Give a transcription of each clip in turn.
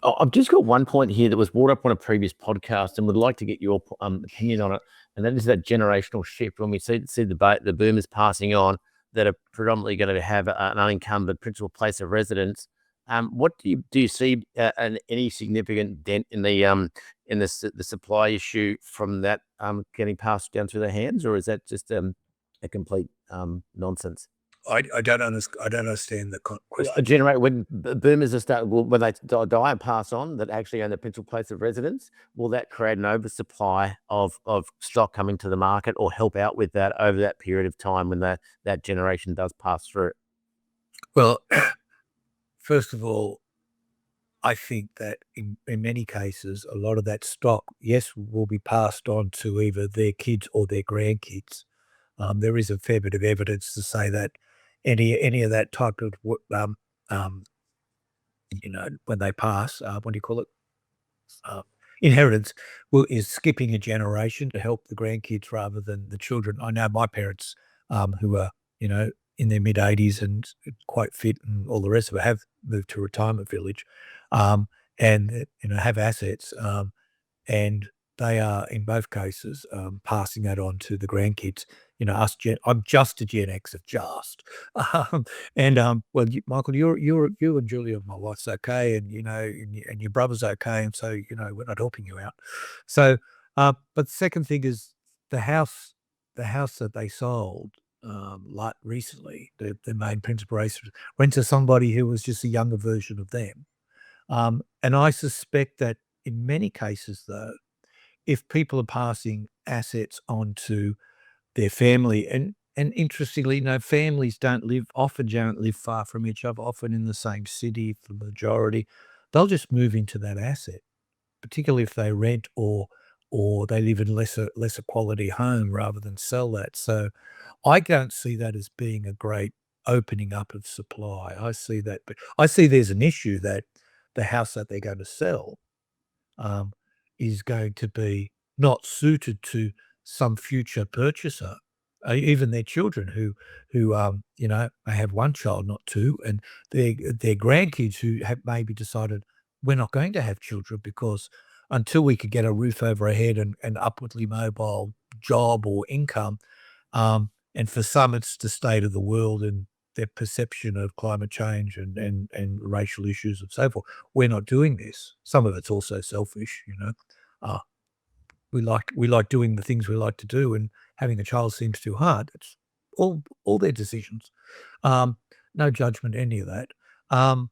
I've just got one point here that was brought up on a previous podcast, and would like to get your opinion on it. And that is that generational shift. When we see the boomers passing on that are predominantly going to have an unencumbered principal place of residence. What do you see any significant dent in the supply issue from that getting passed down through their hands, or is that just a complete nonsense? I don't understand the question. Generate when boomers are when they die and pass on that actually own the principal place of residence, will that create an oversupply of stock coming to the market, or help out with that over that period of time when that generation does pass through? Well, first of all, I think that in many cases, a lot of that stock, yes, will be passed on to either their kids or their grandkids. There is a fair bit of evidence to say that any of that type of um, when they pass, what do you call it? Uh, Inheritance is skipping a generation to help the grandkids rather than the children. I know my parents, who are in their mid 80s and quite fit and all the rest of it, have moved to a retirement village, um, and have assets. And they are in both cases passing that on to the grandkids. I'm just a Gen X of just, um, well, Michael, you and Julia, my wife's okay, and and your brother's okay, and so we're not helping you out. So, but the second thing is the house, the house that they sold. Like recently, the main principal race went to somebody who was just a younger version of them. And I suspect that in many cases, though, if people are passing assets on to their family, and interestingly, families don't live far from each other, often in the same city for the majority. They'll just move into that asset, particularly if they rent or they live in lesser quality home rather than sell that. So I don't see that as being a great opening up of supply. I see that, but I see there's an issue that the house that they're going to sell um, is going to be not suited to some future purchaser, even their children who may have one child, not two, and their grandkids who have maybe decided we're not going to have children because until we could get a roof over our head and upwardly mobile job or income, and for some it's the state of the world and their perception of climate change and racial issues and so forth. We're not doing this. Some of it's also selfish. Uh, we like doing the things we like to do, and having a child seems too hard. It's all their decisions. Um, no judgment, any of that. Um,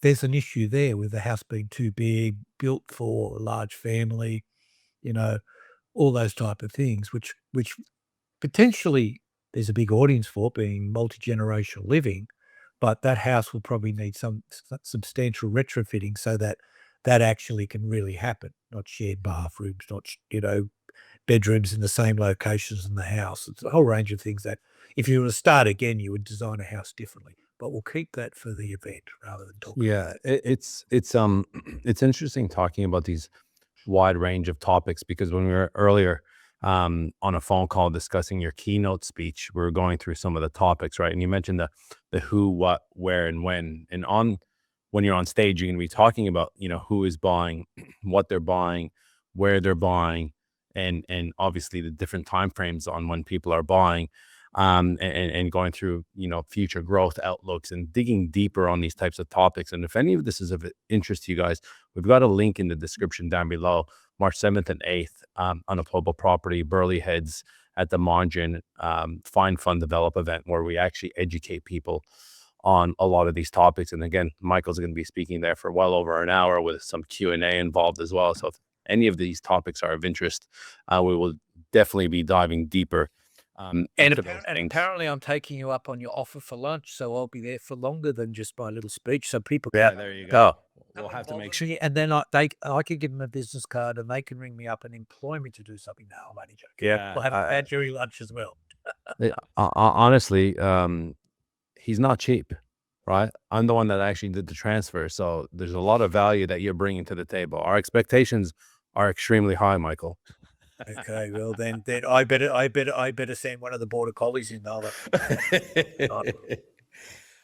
there's an issue there with the house being too big, built for a large family, you know, all those type of things, which potentially there's a big audience for, being multi-generational living, but that house will probably need some substantial retrofitting so that that actually can really happen, not shared bathrooms, not, bedrooms in the same locations in the house. It's a whole range of things that if you were to start again, you would design a house differently. But we'll keep that for the event rather than talking about Yeah, it's it's interesting talking about these wide range of topics because when we were earlier on a phone call discussing your keynote speech, we were going through some of the topics, right? And you mentioned the who, what, where, and when. And on when you're on stage, you're going to be talking about who is buying, what they're buying, where they're buying, and obviously the different time frames on when people are buying, and going through future growth outlooks and digging deeper on these types of topics. And if any of this is of interest to you guys, we've got a link in the description down below. March 7th and 8th, Unemployable Property, Burley Heads at the Margin, Find Fund Develop event where we actually educate people on a lot of these topics. And again, Michael's going to be speaking there for well over an hour with some Q&A involved as well. So if any of these topics are of interest, we will definitely be diving deeper. And into those things. apparently, I'm taking you up on your offer for lunch, so I'll be there for longer than just my little speech, so people Yeah, can there you go. We'll come have to make sure. And then I can give them a business card, and they can ring me up and employ me to do something. No, I'm only joking. Yeah, We'll have a bad jury lunch as well. honestly, he's not cheap, right? I'm the one that actually did the transfer, so there's a lot of value that you're bringing to the table. Our expectations are extremely high, Michael. Okay, well then I better send one of the border collies in. Now.